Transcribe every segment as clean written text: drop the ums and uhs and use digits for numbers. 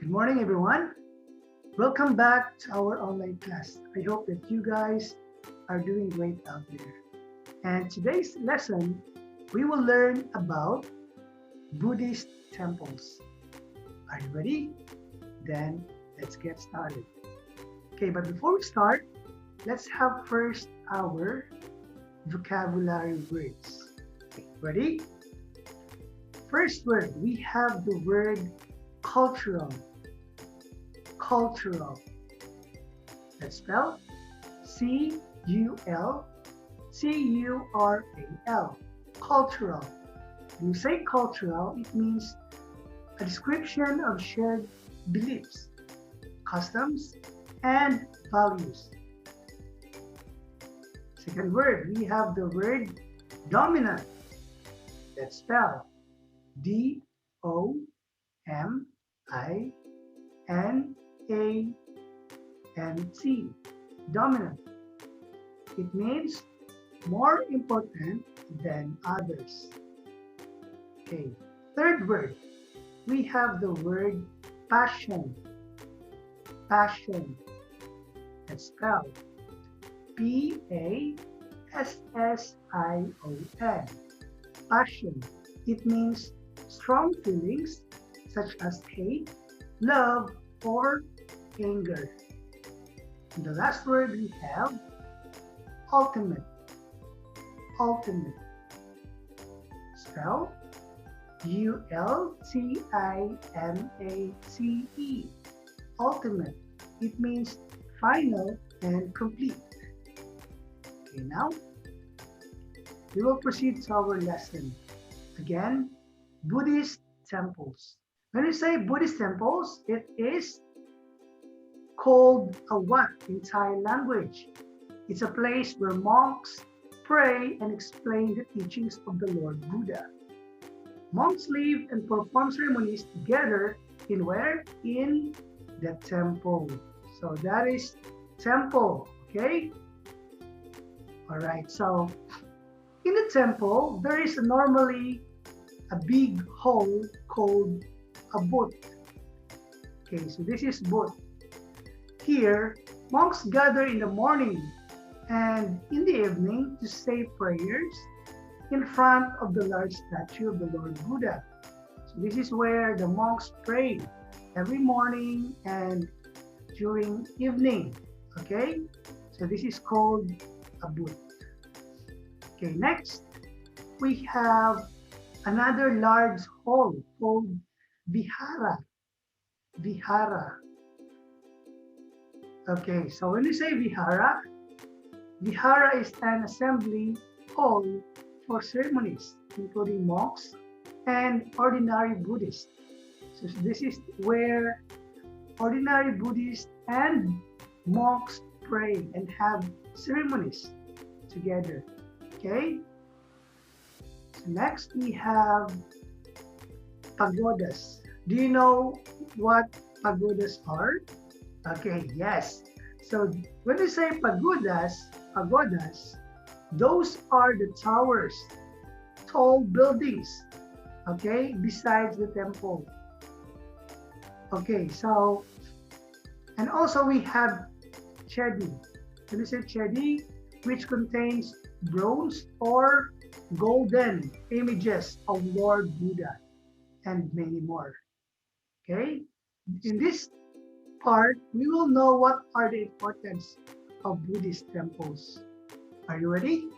Good morning, everyone. Welcome back to our online class. I hope that you guys are doing great out there. And today's lesson, we will learn about Buddhist temples. Are you ready? Then let's get started. Okay, but before we start, let's have first our vocabulary words. Okay, ready? First word, we have the word cultural. Cultural. Let's spell C-U-L-C-U-R-A-L. Cultural. When you say cultural, it means a description of shared beliefs, customs, and values. Second word, we have the word dominant. Let's spell D-O-M-I-N-A-N-T. Dominant. It means more important than others. Okay. Third word, we have the word passion. Passion. Let's spell P-A-S-S-I-O-N. Passion. It means strong feelings such as hate, love, or anger. And the last word we have ultimate. Ultimate. Spell U-L-T-I-M-A-T-E. Ultimate. It means final and complete. Okay, now we will proceed to our lesson. Again, Buddhist temples. When we say Buddhist temples, it is called a wat in Thai language. It's a place where monks pray and explain the teachings of the Lord Buddha. Monks live and perform ceremonies together in where? In the temple. So that is temple, okay? All right, so in the temple, there is normally a big hall called a booth. Okay, so this is booth. Here, monks gather in the morning and in the evening to say prayers in front of the large statue of the Lord Buddha. So this is where the monks pray every morning and during evening. Okay, so this is called a booth. Okay, next we have another large hall called vihara. Vihara. Okay, so when you say vihara, vihara is an assembly hall for ceremonies, including monks and ordinary Buddhists. So this is where ordinary Buddhists and monks pray and have ceremonies together. Okay? So next we have pagodas. Do you know what pagodas are? Okay, yes. So when we say pagodas, those are the towers, tall buildings, okay, besides the temple. Okay, so, and also we have chedi. When we say chedi, which contains bronze or golden images of Lord Buddha and many more. Okay, in this part, we will know what are the importance of Buddhist temples. Are you ready?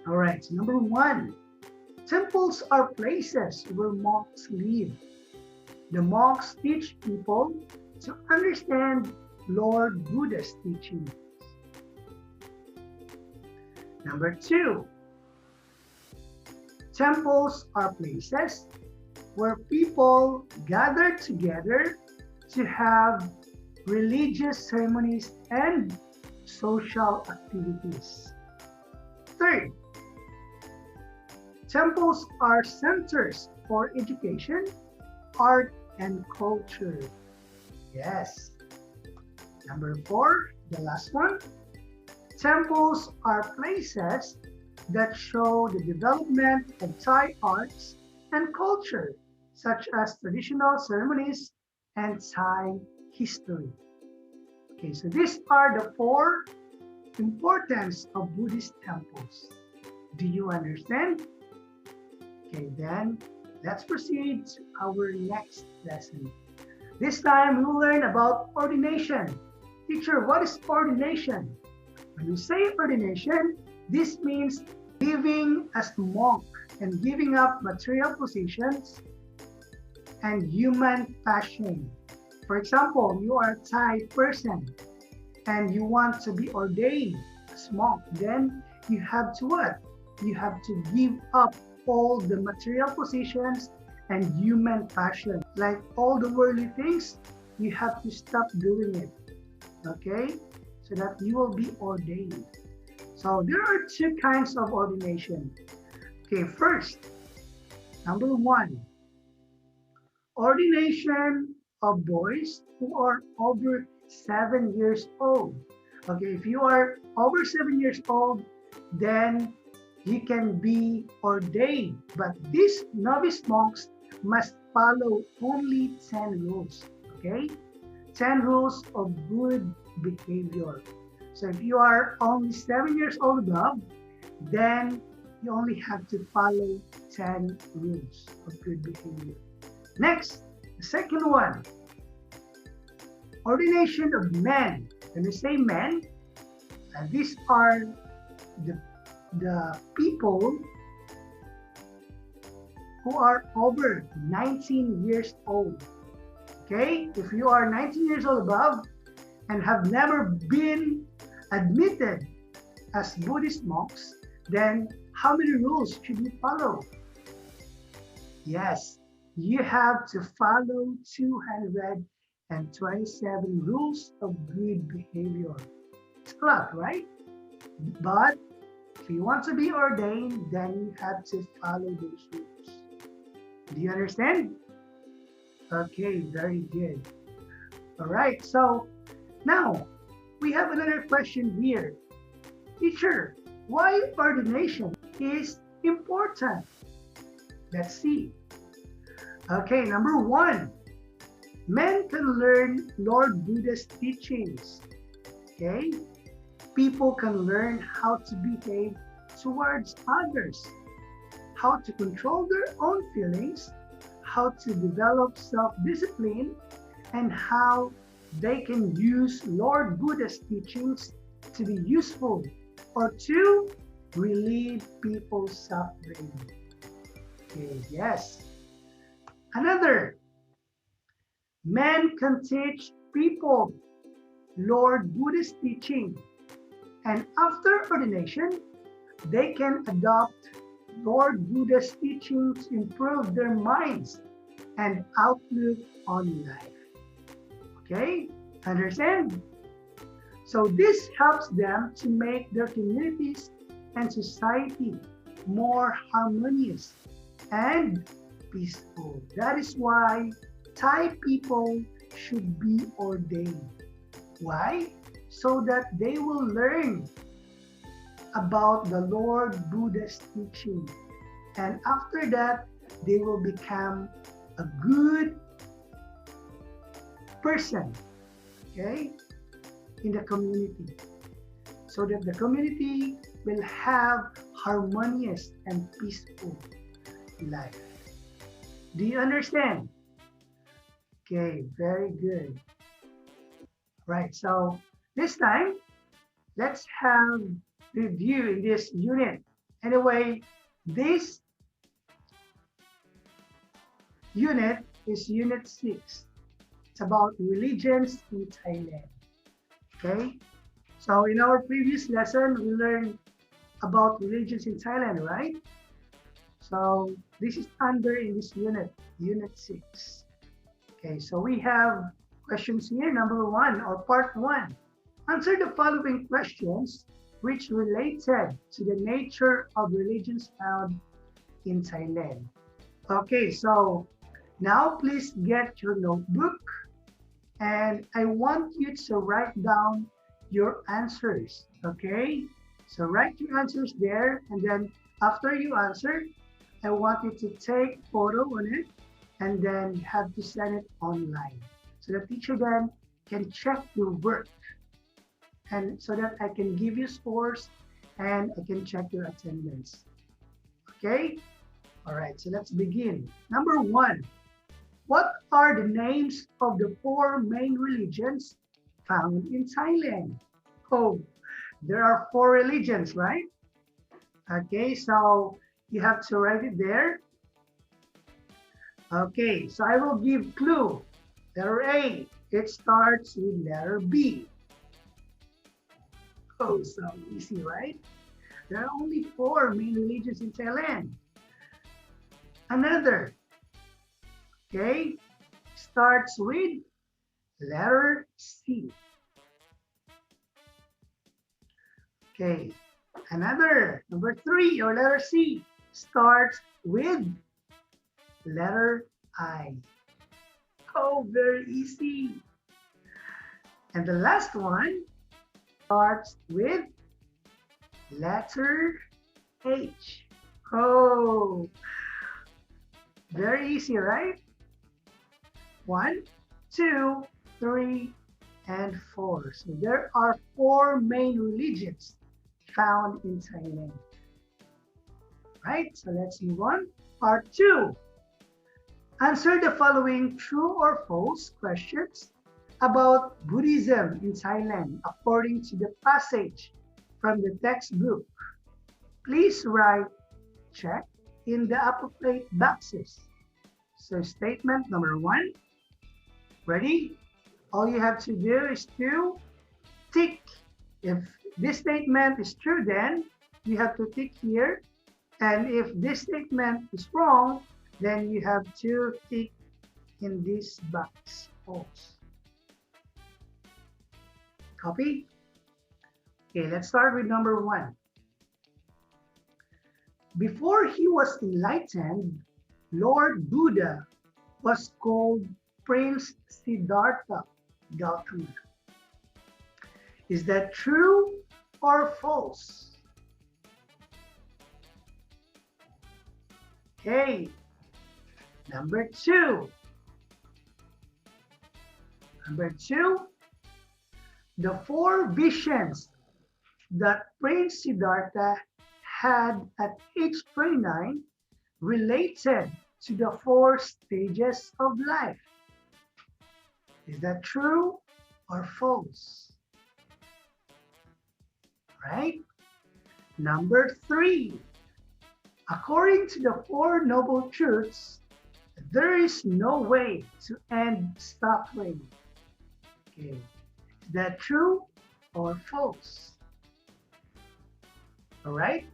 All right, so number one, temples are places where monks live. The monks teach people to understand Lord Buddha's teachings. Number two, temples are places where people gather together to have religious ceremonies and social activities. Third, temples are centers for education, art, and culture. Yes. Number four, the last one, temples are places that show the development of Thai arts and culture, such as traditional ceremonies and Thai history. Okay, so these are the four importance of Buddhist temples. Do you understand? Okay, then let's proceed to our next lesson. This time we will learn about ordination. Teacher, what is ordination? When you say ordination, this means living as a monk and giving up material positions and human passion. For example, you are a Thai person and you want to be ordained as monk, then you have to what? You have to give up all the material positions and human passion. Like all the worldly things, you have to stop doing it. Okay? So that you will be ordained. So there are two kinds of ordination. Okay, first, number one, ordination of boys who are over 7 years old. Okay, if you are over 7 years old, then you can be ordained. But these novice monks must follow only 10 rules. Okay, 10 rules of good behavior. So if you are only 7 years old above, then you only have to follow 10 rules of good behavior. Next, the second one, ordination of men. When we say men, these are the people who are over 19 years old. Okay, if you are 19 years old above and have never been admitted as Buddhist monks, then how many rules should you follow? Yes, you have to follow 227 rules of good behavior. It's a lot, right? But if you want to be ordained, then you have to follow those rules. Do you understand? Okay, very good. All right, so now we have another question here. Teacher, why ordination is important? Let's see. Okay, number one, men can learn Lord Buddha's teachings. Okay, people can learn how to behave towards others, how to control their own feelings, how to develop self-discipline, and how they can use Lord Buddha's teachings to be useful or to relieve people's suffering. Okay, yes. Another, men can teach people Lord Buddha's teaching, and after ordination, they can adopt Lord Buddha's teachings to improve their minds and outlook on life. Okay, understand? So this helps them to make their communities and society more harmonious and peaceful. That is why Thai people should be ordained. Why? So that they will learn about the Lord Buddha's teaching. And after that, they will become a good person, okay, in the community. So that the community will have harmonious and peaceful life. Do you understand? Okay, very good. Right, so this time, let's have review in this unit. Anyway, this unit is unit 6. It's about religions in Thailand. Okay, so in our previous lesson, we learned about religions in Thailand, right? So this is under in this unit, unit 6. Okay, so we have questions here. Number 1 or part 1. Answer the following questions which related to the nature of religions found in Thailand. Okay, so now please get your notebook and I want you to write down your answers, okay? So write your answers there, and then after you answer, I want you to take photo on it and then you have to send it online. So the teacher then can check your work, and so that I can give you scores and I can check your attendance. Okay? All right, so let's begin. Number one, what are the names of the four main religions found in Thailand? Oh, there are four religions, right? Okay, so you have to write it there. Okay, so I will give clue. Letter A, it starts with letter B. Oh, so easy, right? There are only four main religions in Thailand. Another, okay, starts with letter C. Okay, another, number three, or letter C, starts with letter I. Oh, very easy. And the last one starts with letter H. Oh, very easy, right? 1, 2, 3, and 4. So there are four main religions found in Thailand. Right? So let's move on. Part 2. Answer the following true or false questions about Buddhism in Thailand according to the passage from the textbook. Please write check in the appropriate boxes. So statement number 1. Ready? All you have to do is to tick. If this statement is true, then you have to tick here. And if this statement is wrong, then you have to tick in this box. False. Copy? Okay, let's start with number 1. Before he was enlightened, Lord Buddha was called Prince Siddhartha Gautama. Is that true or false? Okay, number 2. Number 2, the 4 visions that Prince Siddhartha had at age 29 related to the 4 stages of life. Is that true or false? Right? Number 3. According to the 4 noble truths, there is no way to end suffering. Okay. Is that true or false? All right.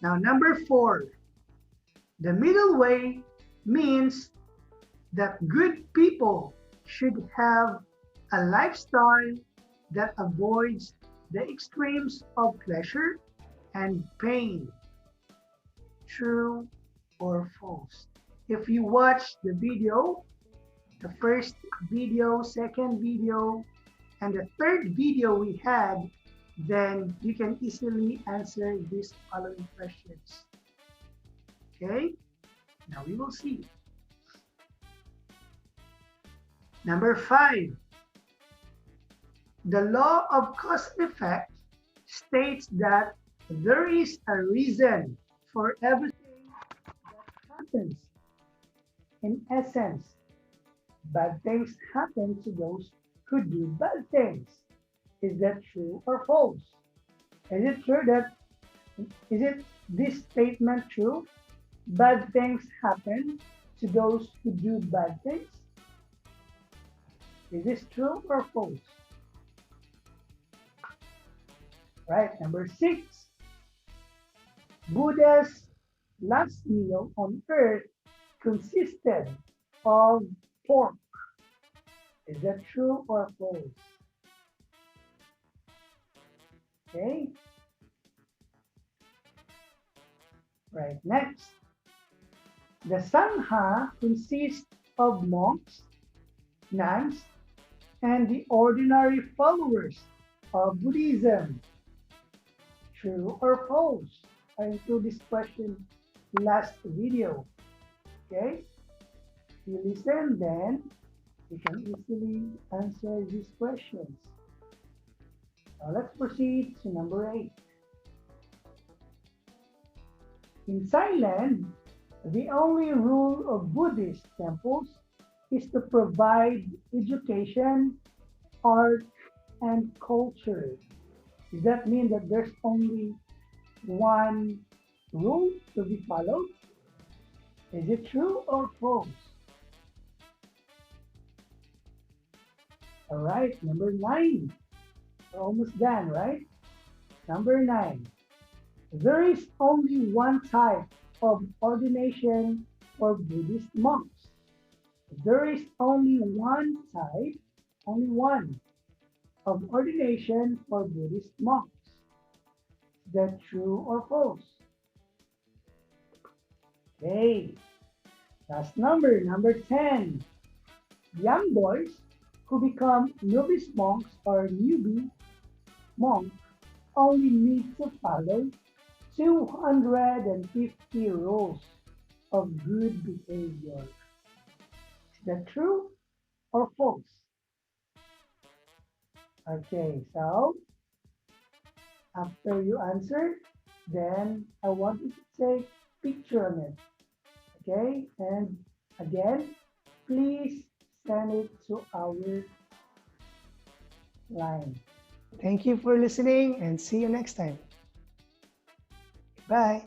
Now, number 4. The middle way means that good people should have a lifestyle that avoids the extremes of pleasure and pain. True or false? If you watch the video, the first video, second video, and the third video we had, then you can easily answer these following questions. Okay, now we will see. Number 5, the law of cause and effect states that there is a reason for everything that happens. In essence, bad things happen to those who do bad things. Is that true or false? Is it true that, is it this statement true? Bad things happen to those who do bad things? Is this true or false? Right, number 6. Buddha's last meal on earth consisted of pork. Is that true or false? Okay. Right, next. The Sangha consists of monks, nuns, and the ordinary followers of Buddhism. True or false? I include this question last video. Okay? You listen, then You can easily answer these questions. Now let's proceed to number 8. In Thailand, the only rule of Buddhist temples is to provide education, art, and culture. Does that mean that there's only one rule to be followed? Is it true or false? All right, number 9. We're almost done, right? Number 9. There is only one type of ordination for Buddhist monks. There is only one type, only one, of ordination for Buddhist monks. Is that true or false? Okay, last number 10. Young boys who become novice monks or newbie monk only need to follow 250 rules of good behavior. Is that true or false? Okay, so after you answer, then I want you to take picture on it. Okay, and again, please send it to our line. Thank you for listening and see you next time. Bye.